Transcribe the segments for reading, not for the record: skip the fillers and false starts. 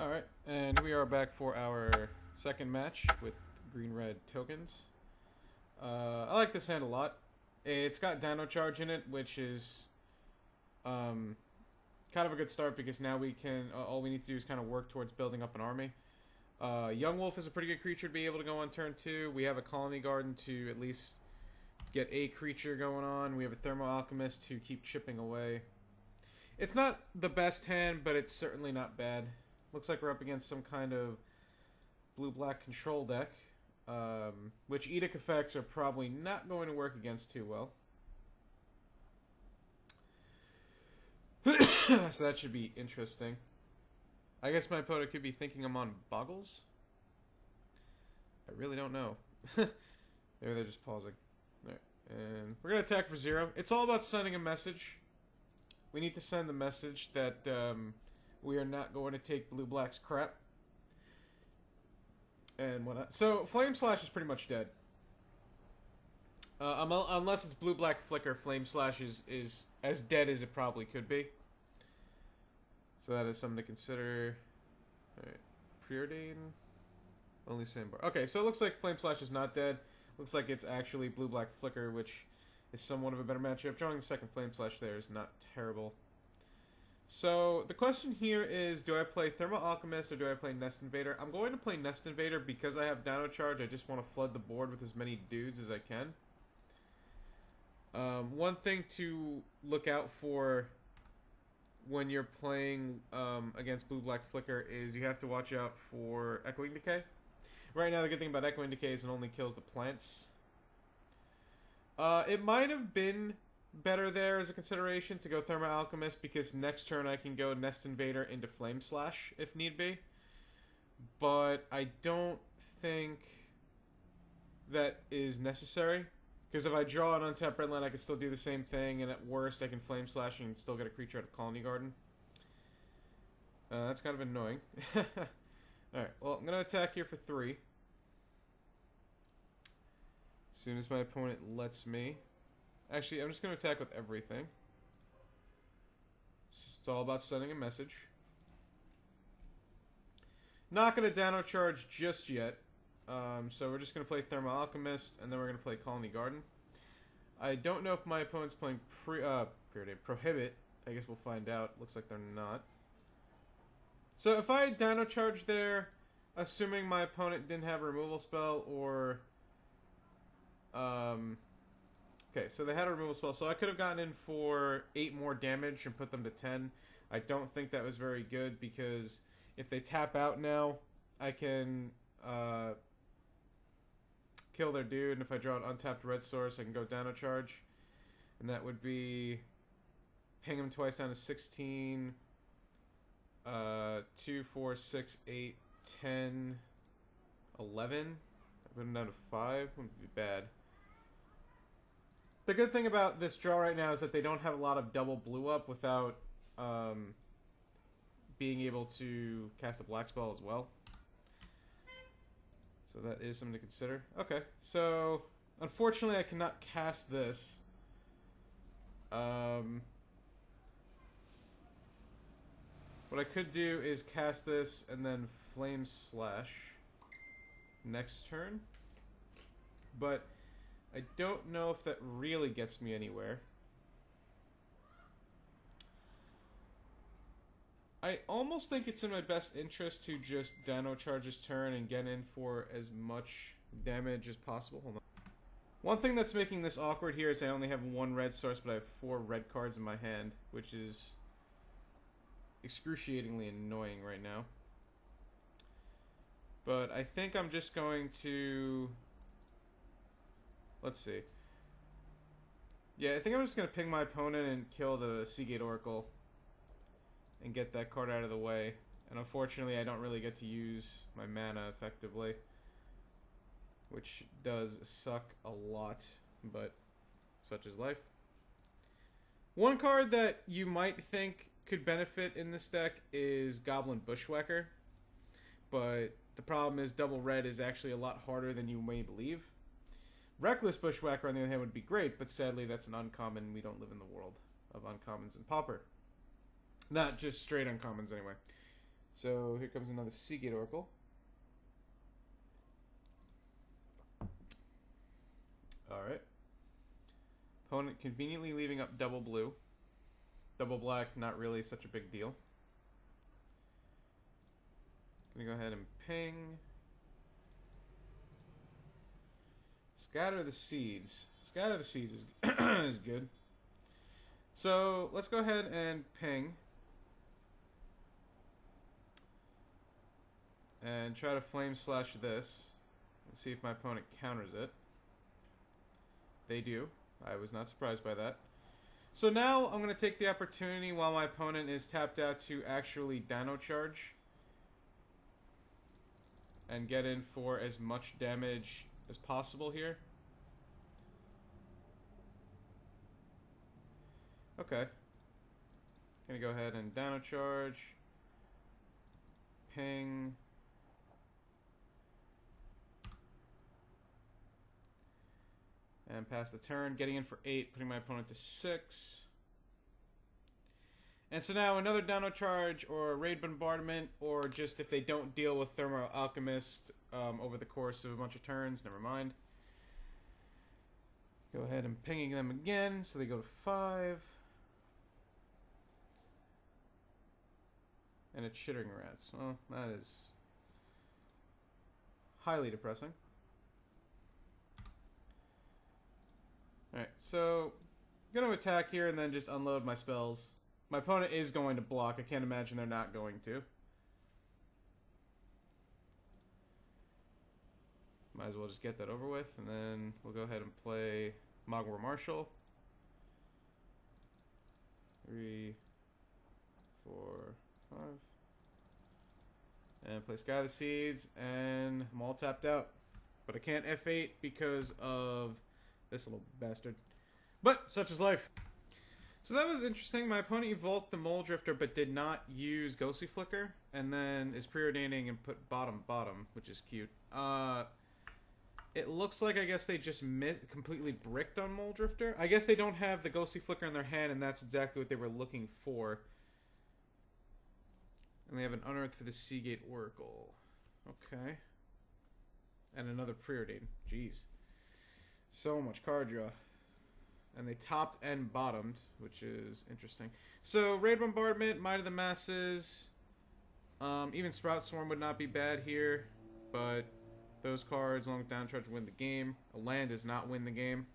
Alright, and we are back for our second match with green-red tokens. I like this hand a lot. It's got Dino Charge in it, which is kind of a good start because now we can, all we need to do is kind of work towards building up an army. Young Wolf is a pretty good creature to be able to go on turn 2. We have a Colony Garden to at least get a creature going on. We have a Thermo Alchemist to keep chipping away. It's not the best hand, but it's certainly not bad. Looks like we're up against some kind of blue-black control deck, which Edict effects are probably not going to work against too well. So that should be interesting. I guess my opponent could be thinking I'm on Boggles. I really don't know. Maybe they're just pausing. Alright, and we're going to attack for 0. It's all about sending a message. We need to send the message that we are not going to take blue-black's crap. And whatnot. So, Flame Slash is pretty much dead. Unless it's blue-black flicker, Flame Slash is as dead as it probably could be. So that is something to consider. Alright. Preordain. Only sandbar. Okay, so it looks like Flame Slash is not dead. Looks like it's actually blue-black flicker, which is somewhat of a better matchup. Drawing the second Flame Slash there is not terrible. So, the question here is, do I play Thermal Alchemist or do I play Nest Invader? I'm going to play Nest Invader because I have Dino Charge. I just want to flood the board with as many dudes as I can. One thing to look out for when you're playing against Blue-Black Flicker is you have to watch out for Echoing Decay. Right now, the good thing about Echoing Decay is it only kills the plants. It might have been better there as a consideration to go Thermo Alchemist because next turn I can go Nest Invader into Flame Slash if need be. But I don't think that is necessary. Because if I draw an untapped red land, I can still do the same thing, and at worst I can Flame Slash and still get a creature out of Colony Garden. That's kind of annoying. Alright, well, I'm going to attack here for 3. As soon as my opponent lets me. Actually, I'm just going to attack with everything. It's all about sending a message. Not going to Dino Charge just yet. So we're just going to play Thermal Alchemist, and then we're going to play Colony Garden. I don't know if my opponent's playing Prohibit. I guess we'll find out. Looks like they're not. So if I Dino Charge there, assuming my opponent didn't have a removal spell, or okay, so they had a removal spell, so I could have gotten in for 8 more damage and put them to 10. I don't think that was very good, because if they tap out now, I can kill their dude, and if I draw an untapped red source, I can go Dino Charge. And that would be ping him twice down to 16, 2, 4, 6, 8, 10, 11. I put him down to 5. Wouldn't be bad. The good thing about this draw right now is that they don't have a lot of double blue up without being able to cast a black spell as well. So that is something to consider. Okay, so unfortunately I cannot cast this. What I could do is cast this and then Flame Slash next turn. But I don't know if that really gets me anywhere. I almost think it's in my best interest to just Dino Charge his turn and get in for as much damage as possible. Hold on. One thing that's making this awkward here is I only have 1 red source, but I have 4 red cards in my hand, which is excruciatingly annoying right now. But I think I'm just going to... Let's see. Yeah, I think I'm just going to ping my opponent and kill the Seagate Oracle and get that card out of the way. And unfortunately, I don't really get to use my mana effectively, which does suck a lot, but such is life. One card that you might think could benefit in this deck is Goblin Bushwhacker, but the problem is double red is actually a lot harder than you may believe. Reckless Bushwhacker, on the other hand, would be great, but sadly that's an uncommon. We don't live in the world of uncommons and Pauper. Not just straight uncommons, anyway. So here comes another Seagate Oracle. Alright. Opponent conveniently leaving up double blue. Double black, not really such a big deal. Gonna go ahead and ping. Scatter the Seeds. Scatter the Seeds is, is good. So let's go ahead and ping. And try to Flame Slash this. And see if my opponent counters it. They do. I was not surprised by that. So now I'm going to take the opportunity while my opponent is tapped out to actually Dino Charge. And get in for as much damage as possible here. Okay. Gonna go ahead and Dino Charge. Ping. And pass the turn, getting in for 8, putting my opponent to 6. And so now another Dino Charge or Raid Bombardment, or just if they don't deal with Thermo Alchemist over the course of a bunch of turns, never mind. Go ahead and pinging them again, so they go to 5. And it's Chittering Rats. Well, that is highly depressing. Alright, so I'm going to attack here and then just unload my spells. My opponent is going to block. I can't imagine they're not going to. Might as well just get that over with, and then we'll go ahead and play Mogwai Marshal. 3, 4, 5. And play Scatter the Seeds, and I'm all tapped out. But I can't F8 because of this little bastard. But such is life. So that was interesting. My opponent evolved the Mole Drifter but did not use Ghostly Flicker, and then is preordaining and put bottom, which is cute. It looks like, I guess they just completely bricked on Mole Drifter. I guess they don't have the Ghostly Flicker in their hand, and that's exactly what they were looking for. And they have an Unearth for the Seagate Oracle. Okay. And another Preordain. Jeez. So much card draw. And they topped and bottomed, which is interesting. So, Raid Bombardment, Might of the Masses. Even Sprout Swarm would not be bad here. But those cards, along with Down Charge, win the game. A land does not win the game.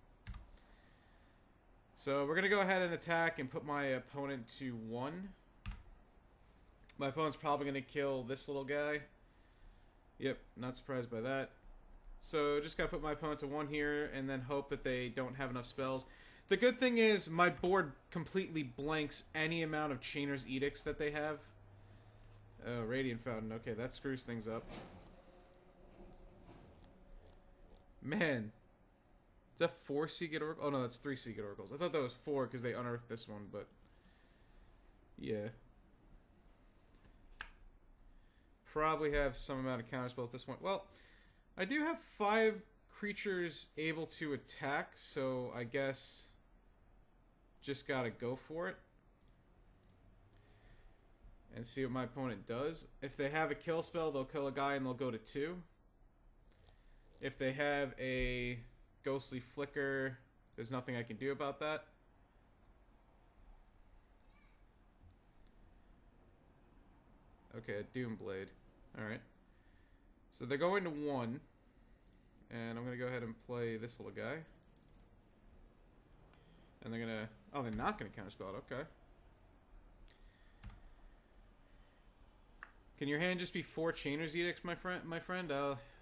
So, we're going to go ahead and attack and put my opponent to 1. My opponent's probably going to kill this little guy. Yep, not surprised by that. So, just gotta put my opponent to 1 here, and then hope that they don't have enough spells. The good thing is, my board completely blanks any amount of Chainer's Edicts that they have. Oh, Radiant Fountain. Okay, that screws things up. Man. Is that 4 Seagate Oracles? Oh, no, that's 3 Seagate Oracles. I thought that was 4 because they unearthed this one, but... yeah. Probably have some amount of counterspells at this point. Well, I do have 5 creatures able to attack, so I guess just gotta go for it. And see what my opponent does. If they have a kill spell, they'll kill a guy and they'll go to 2. If they have a Ghostly Flicker, there's nothing I can do about that. Okay, a Doomblade. Alright. So they're going to 1. And I'm going to go ahead and play this little guy. And they're going to... oh, they're not going to counterspell it. Okay. Can your hand just be 4 Chainer's Edicts, my friend?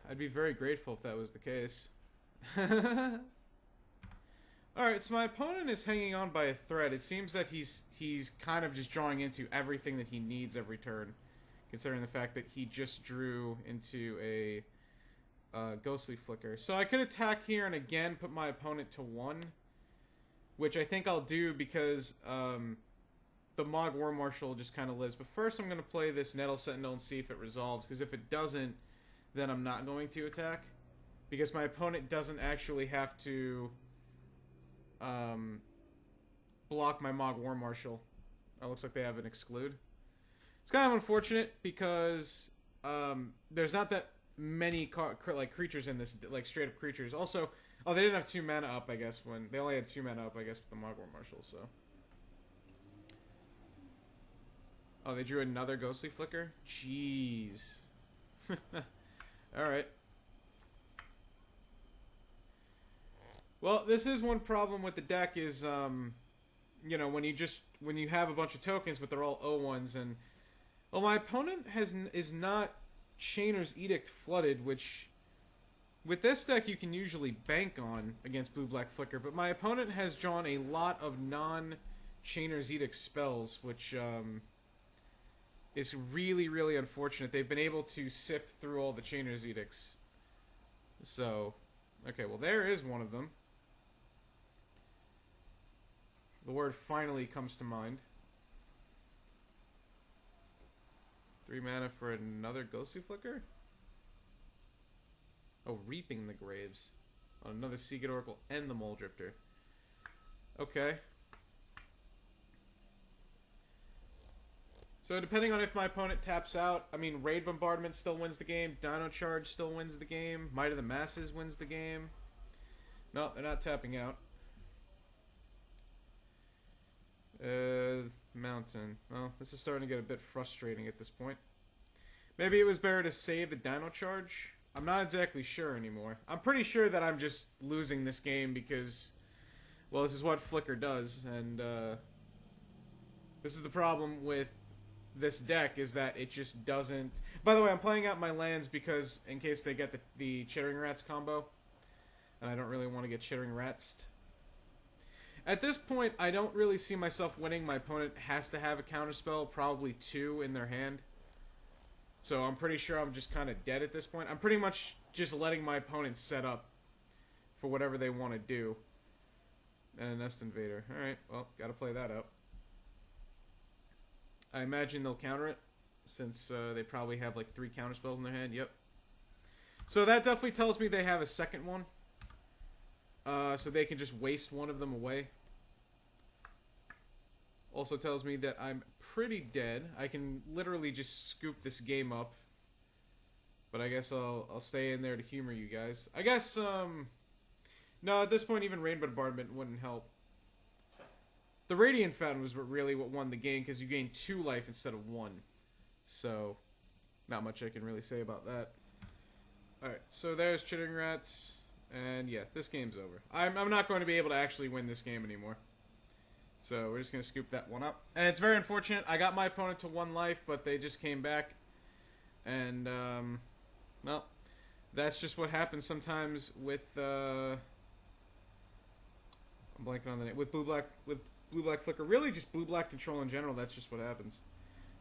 I'd be very grateful if that was the case. Alright, so my opponent is hanging on by a thread. It seems that he's kind of just drawing into everything that he needs every turn. Considering the fact that he just drew into a Ghostly Flicker. So I could attack here and again put my opponent to 1. Which I think I'll do because the Mogwai Marshal just kind of lives. But first I'm going to play this Nettle Sentinel and see if it resolves. Because if it doesn't, then I'm not going to attack. Because my opponent doesn't actually have to block my Mogwai Marshal. It looks like they have an exclude. It's kind of unfortunate because there's not that many like creatures in this, like straight up creatures. Also, oh, they didn't have 2 mana up, I guess, when they only had 2 mana up, I guess, with the Mogwai Marshal. So, oh, they drew another Ghostly Flicker. Jeez. All right. Well, this is one problem with the deck is, you know, when you have a bunch of tokens, but they're all O1s, and well, my opponent is not Chainer's Edict flooded, which with this deck you can usually bank on against Blue-Black Flicker, but my opponent has drawn a lot of non-Chainer's Edict spells, which is really, really unfortunate. They've been able to sift through all the Chainer's Edicts. So, okay, well there is one of them. The word finally comes to mind. 3 mana for another Ghostly Flicker? Oh, Reaping the Graves. On another Seagate Oracle and the Mole Drifter. Okay. So depending on if my opponent taps out, I mean, Raid Bombardment still wins the game. Dino Charge still wins the game. Might of the Masses wins the game. No, they're not tapping out. Mountain. Well, this is starting to get a bit frustrating at this point. Maybe it was better to save the Dino Charge. I'm not exactly sure anymore. I'm pretty sure that I'm just losing this game because, well, this is what Flicker does, and this is the problem with this deck, is that it just doesn't... By the way, I'm playing out my lands because, in case they get the Chittering Rats combo, and I don't really want to get Chittering Ratsed. At this point, I don't really see myself winning. My opponent has to have a counterspell, probably 2 in their hand. So I'm pretty sure I'm just kind of dead at this point. I'm pretty much just letting my opponent set up for whatever they want to do. And a Nest Invader. Alright, well, gotta play that out. I imagine they'll counter it, since they probably have like 3 counterspells in their hand. Yep. So that definitely tells me they have a second one. So they can just waste one of them away. Also tells me that I'm pretty dead. I can literally just scoop this game up. But I guess I'll stay in there to humor you guys. I guess, no, at this point even Raid Bombardment wouldn't help. The Radiant Fountain was what won the game, because you gained 2 life instead of 1. So, not much I can really say about that. Alright, so there's Chittering Rats. And yeah, this game's over. I'm not going to be able to actually win this game anymore. So we're just going to scoop that one up. And it's very unfortunate. I got my opponent to 1 life, but they just came back. And, well, that's just what happens sometimes with, I'm blanking on the name. With Blue-Black Flicker. Really just Blue-Black control in general. That's just what happens.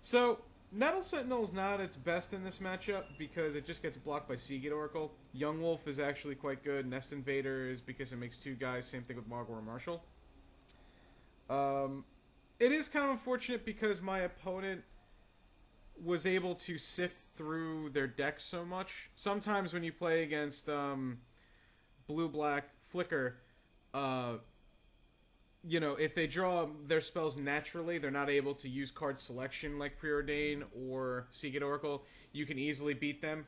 So, Nettle Sentinel is not its best in this matchup because it just gets blocked by Seagate Oracle. Young Wolf is actually quite good. Nest Invader is because it makes 2 guys. Same thing with Mogwai Marshal. It is kind of unfortunate because my opponent was able to sift through their deck so much. Sometimes when you play against Blue-Black Flicker, you know, if they draw their spells naturally, they're not able to use card selection like Preordain or Seagate Oracle. You can easily beat them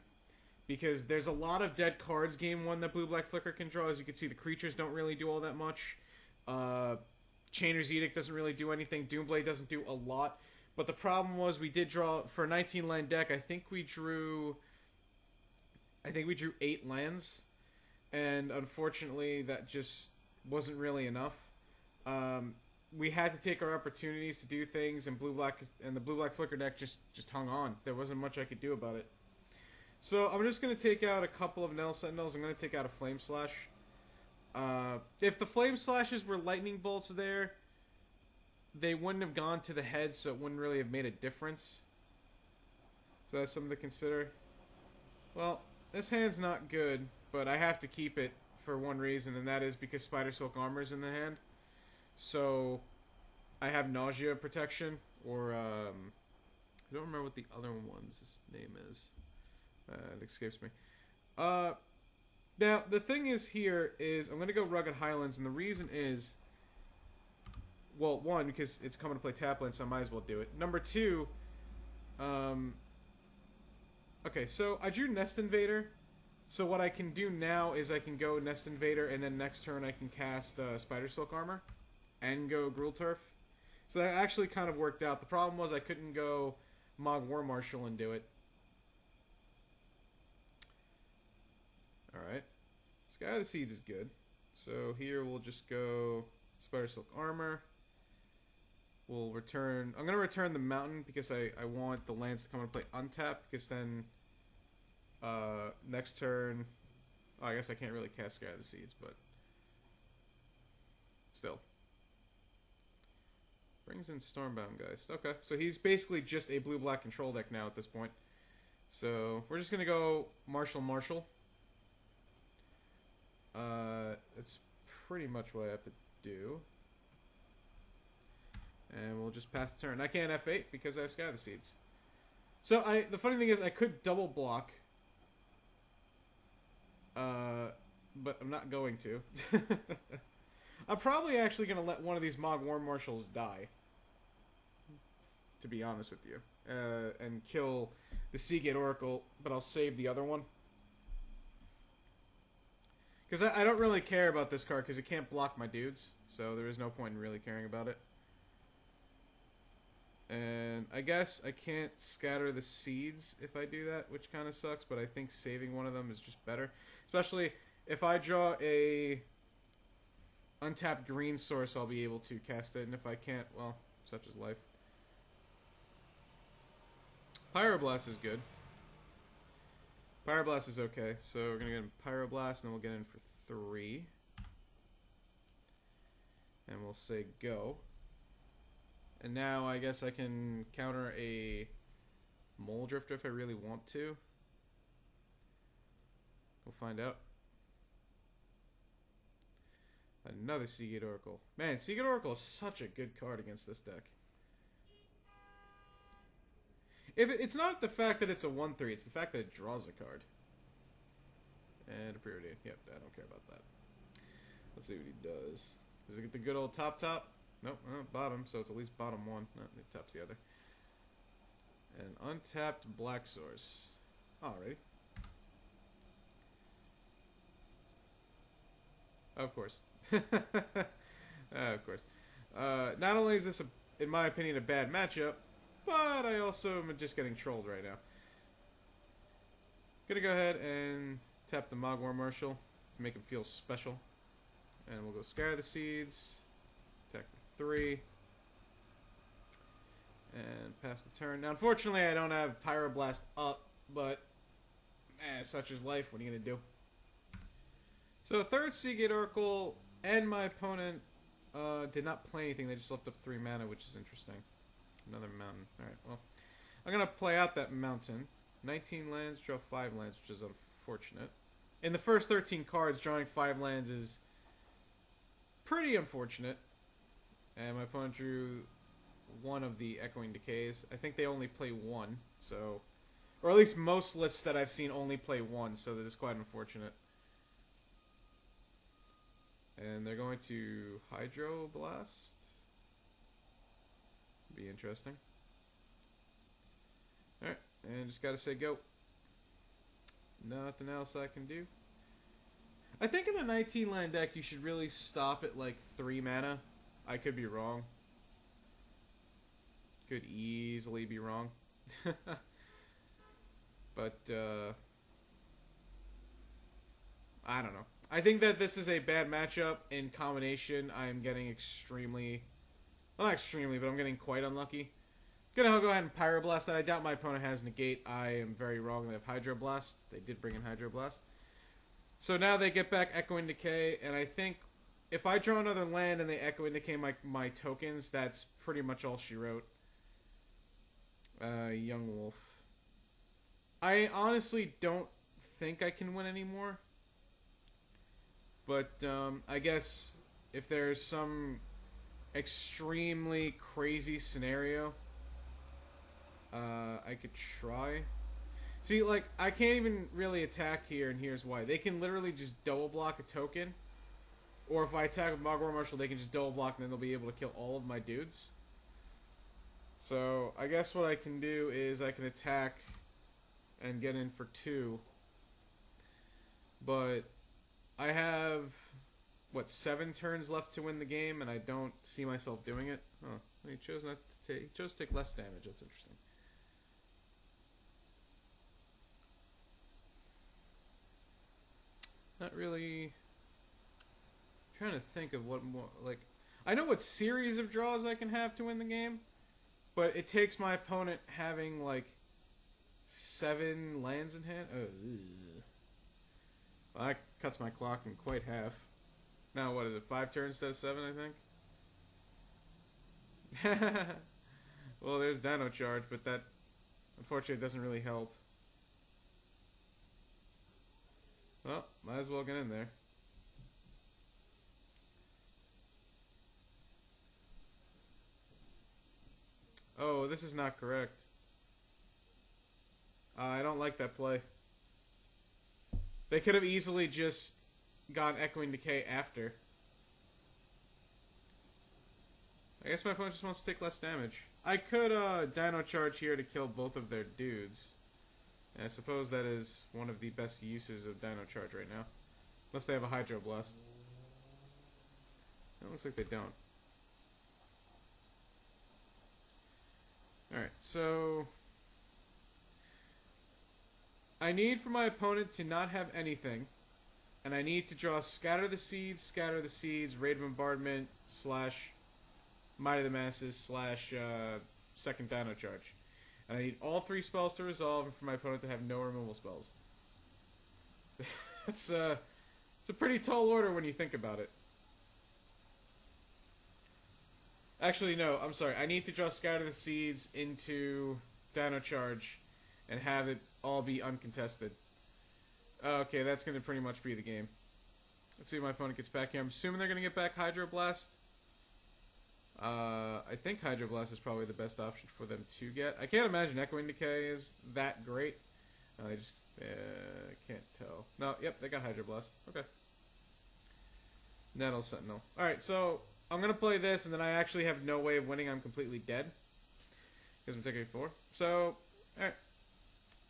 because there's a lot of dead cards game 1 that Blue-Black Flicker can draw. As you can see, the creatures don't really do all that much. Chainer's Edict doesn't really do anything. Doomblade doesn't do a lot. But the problem was we did draw, for a 19 land deck, I think we drew 8 lands. And unfortunately, that just wasn't really enough. We had to take our opportunities to do things, and the Blue-Black Flicker deck just hung on. There wasn't much I could do about it. So I'm just going to take out a couple of Nettle Sentinels. I'm going to take out a Flame Slash. If the Flame Slashes were Lightning Bolts there, they wouldn't have gone to the head, so it wouldn't really have made a difference. So that's something to consider. Well, this hand's not good, but I have to keep it for one reason, and that is because Spider Silk Armor is in the hand. So, I have Nausea Protection, or, I don't remember what the other one's name is. It escapes me. Now, the thing is here is, I'm going to go Rugged Highlands, and the reason is, well, 1, because it's coming to play Tapland, so I might as well do it. Number 2, Okay, so I drew Nest Invader. So what I can do now is I can go Nest Invader, and then next turn I can cast Spider Silk Armor and go Gruul Turf. So that actually kind of worked out. The problem was I couldn't go Mog War Marshal and do it. Alright. Sky of the Seeds is good. So here we'll just go Spider Silk Armor. We'll return... I'm going to return the Mountain because I want the lands to come into play untapped, because then next turn... Oh, I guess I can't really cast Sky of the Seeds, but still. Brings in Stormbound Geist. Okay, so he's basically just a blue-black control deck now at this point. So we're just going to go Marshal. That's pretty much what I have to do. And we'll just pass the turn. I can't F8 because I have Sky of the Seeds. So the funny thing is I could double block. But I'm not going to. I'm probably actually going to let one of these Mog War Marshals die. To be honest with you. And kill the Seagate Oracle, but I'll save the other one. Because I don't really care about this card because it can't block my dudes. So there is no point in really caring about it. And I guess I can't scatter the seeds if I do that, which kind of sucks, but I think saving one of them is just better. Especially if I draw a untapped green source, I'll be able to cast it, and if I can't, well, such is life. Pyroblast is good. Pyroblast is okay, so we're going to get in Pyroblast, and then we'll get in for 3. And we'll say go. And now I guess I can counter a Mole Drifter if I really want to. We'll find out. Another Seagate Oracle. Man, Seagate Oracle is such a good card against this deck. It's not the fact that it's a 1/3, it's the fact that it draws a card. And a Preordain. Yep, I don't care about that. Let's see what he does. Does it get the good old top? Nope, bottom, so it's at least bottom one. No, it taps the other. An untapped black source. Alrighty. Of course. Of course. Not only is this, in my opinion, a bad matchup, but I also am just getting trolled right now. Gonna go ahead and tap the Mog War Marshal, make him feel special. And we'll go Sky of the Seeds, attack for 3, and pass the turn. Now, unfortunately, I don't have Pyroblast up, but such is life. What are you gonna do? So, third Seagate Oracle, and my opponent did not play anything. They just left up 3 mana, which is interesting. Another mountain. Alright, well, I'm going to play out that mountain. 19 lands, draw 5 lands, which is unfortunate. In the first 13 cards, drawing 5 lands is pretty unfortunate. And my opponent drew 1 of the Echoing Decays. I think they only play 1, so... Or at least most lists that I've seen only play 1, so that is quite unfortunate. And they're going to Hydroblast. Be interesting. Alright, and just gotta say go. Nothing else I can do. I think in a 19 land deck you should really stop at like 3 mana. I could be wrong. Could easily be wrong. But I don't know. I think that this is a bad matchup. In combination, I'm getting extremely... Well, not extremely, but I'm getting quite unlucky. Gonna go ahead and Pyroblast that. I doubt my opponent has Negate. I am very wrong. They have Hydroblast. They did bring in Hydroblast. So now they get back Echoing Decay, and I think if I draw another land and they Echoing Decay my tokens, that's pretty much all she wrote. Young Wolf. I honestly don't think I can win anymore. But I guess if there's some extremely crazy scenario, I could try. See, like, I can't even really attack here, and here's why. They can literally just double block a token. Or if I attack with Mog War Marshal, they can just double block, and then they'll be able to kill all of my dudes. So I guess what I can do is I can attack and get in for 2. But I have, what, 7 turns left to win the game, and I don't see myself doing it. Oh, he chose not to take. He chose to take less damage. That's interesting. Not really. Trying to think of what more, like, I know what series of draws I can have to win the game, but it takes my opponent having like 7 lands in hand. Oh, well, that cuts my clock in quite half. Now what is it? 5 turns instead of 7, I think. Well, there's Dino Charge, but that unfortunately doesn't really help. Well, might as well get in there. Oh, this is not correct. I don't like that play. They could have easily just gotten Echoing Decay after. I guess my opponent just wants to take less damage. I could Dino Charge here to kill both of their dudes. And I suppose that is one of the best uses of Dino Charge right now. Unless they have a Hydro Blast. It looks like they don't. Alright, so I need for my opponent to not have anything. And I need to draw Scatter the Seeds, Raid Bombardment, / Might of the Masses, / Second Dino Charge. And I need all 3 spells to resolve and for my opponent to have no removal spells. It's a pretty tall order when you think about it. Actually, no, I'm sorry. I need to draw Scatter the Seeds into Dino Charge and have it all be uncontested. Okay, that's going to pretty much be the game. Let's see if my opponent gets back here. I'm assuming they're going to get back Hydro Blast. I think Hydro Blast is probably the best option for them to get. I can't imagine Echoing Decay is that great. I just can't tell. No, yep, they got Hydro Blast. Okay. Nettle Sentinel. Alright, so I'm going to play this, and then I actually have no way of winning. I'm completely dead. Because I'm taking 4. So, alright.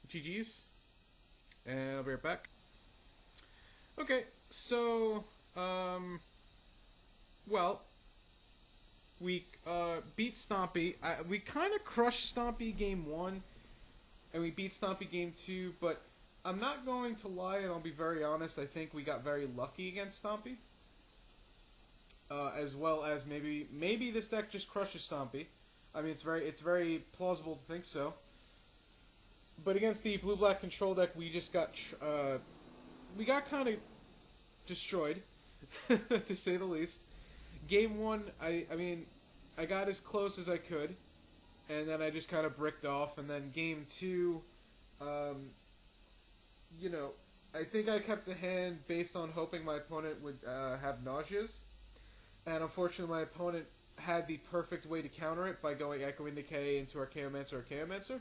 GG's. And I'll be right back. Okay, so, well, we beat Stompy. We kind of crushed Stompy game 1, and we beat Stompy game 2, but I'm not going to lie, and I'll be very honest, I think we got very lucky against Stompy. As well as maybe this deck just crushes Stompy. I mean, it's very plausible to think so. But against the blue-black control deck, we just got kind of destroyed, to say the least. Game 1, I mean, I got as close as I could, and then I just kind of bricked off. And then game 2, you know, I think I kept a hand based on hoping my opponent would have nauseas. And unfortunately, my opponent had the perfect way to counter it by going Echoing Decay into Archaeomancer.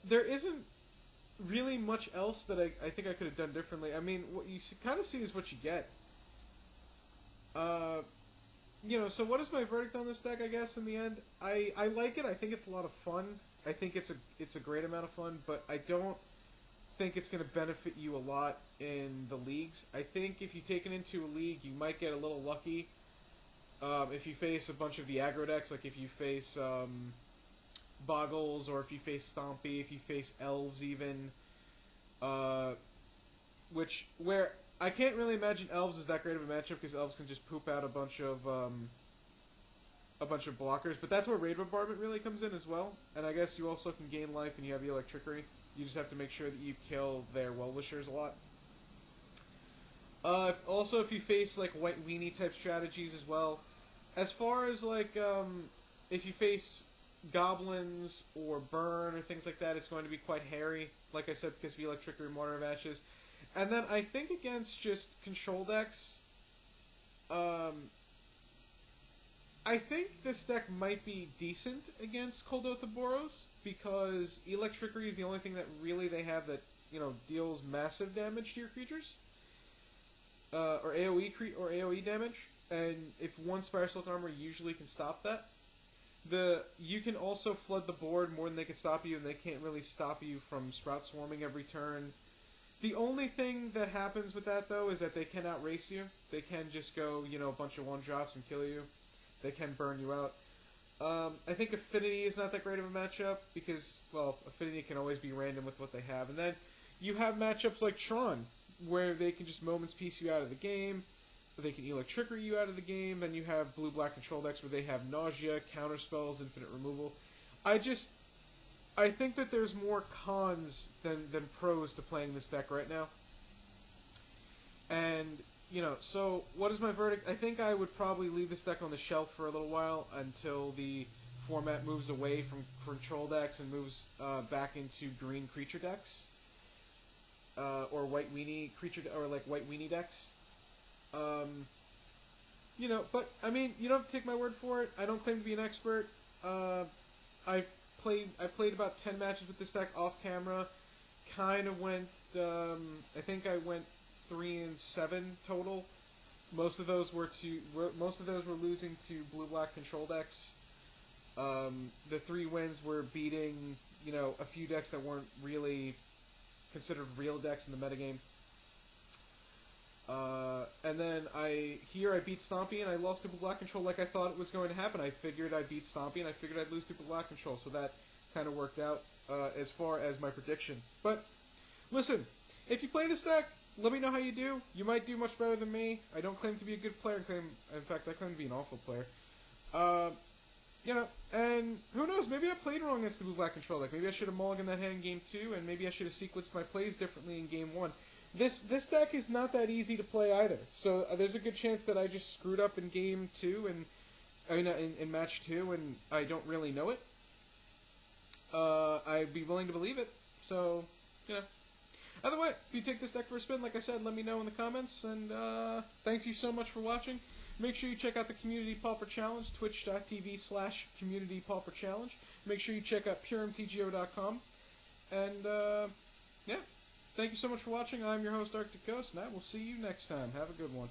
There isn't really much else that I think I could have done differently. I mean, what you kind of see is what you get. You know, so what is my verdict on this deck, I guess, in the end? I like it. I think it's a lot of fun. I think it's a great amount of fun, but I don't think it's going to benefit you a lot in the leagues. I think if you take it into a league, you might get a little lucky. If you face a bunch of the aggro decks, like if you face Boggles, or if you face Stompy, if you face Elves even, where I can't really imagine Elves is that great of a matchup because Elves can just poop out a bunch of blockers, but that's where Raid Bombardment really comes in as well. And I guess you also can gain life and you have the Electrickery. You just have to make sure that you kill their Well-Wishers a lot. Also, if you face like White Weenie type strategies as well, as far as like if you face Goblins or Burn or things like that, it's going to be quite hairy. Like I said, because of Electrickery and Mortar of Ashes. And then I think against just control decks, I think this deck might be decent against Kuldotha Boros, because Electrickery is the only thing that really they have that, you know, deals massive damage to your creatures. Or AoE damage. and if one Spire Silk Armor usually can stop that. You can also flood the board more than they can stop you, and they can't really stop you from Sprout Swarming every turn. The only thing that happens with that, though, is that they can outrace you. They can just go, a bunch of one-drops and kill you. They can burn you out. I think Affinity is not that great of a matchup, because, well, Affinity can always be random with what they have. And then you have matchups like Tron, where they can just Moments Piece you out of the game. They can Electrickery you out of the game. Then you have blue-black control decks where they have Nausea, Counterspells, Infinite Removal. I think that there's more cons than pros to playing this deck right now. And, so what is my verdict? I think I would probably leave this deck on the shelf for a little while until the format moves away from control decks and moves back into green creature decks. Or white weenie creature, or like white weenie decks. But, I mean, you don't have to take my word for it. I don't claim to be an expert. I played about 10 matches with this deck off camera. Kind of went, I think I went 3-7 total. Most of those were losing to blue-black control decks. The 3 wins were beating, a few decks that weren't really considered real decks in the metagame. And then I beat Stompy and I lost to Black Control like I thought it was going to happen. I figured I'd beat Stompy and I figured I'd lose to Black Control, so that kind of worked out as far as my prediction. But listen, if you play this deck, let me know how you do. You might do much better than me. I don't claim to be a good player. In fact, I claim to be an awful player. And who knows? Maybe I played wrong against the Black Control deck. Maybe I should have mulliganed that hand in Game 2, and maybe I should have sequenced my plays differently in Game 1. This deck is not that easy to play either, so there's a good chance that I just screwed up in Game 2, in Match 2, and I don't really know it. I'd be willing to believe it, so, Either way, if you take this deck for a spin, like I said, let me know in the comments, and thank you so much for watching. Make sure you check out the Community Pauper Challenge, twitch.tv/Community Pauper Challenge. Make sure you check out puremtgo.com, and, yeah. Thank you so much for watching. I'm your host, Arctic Ghost, and I will see you next time. Have a good one.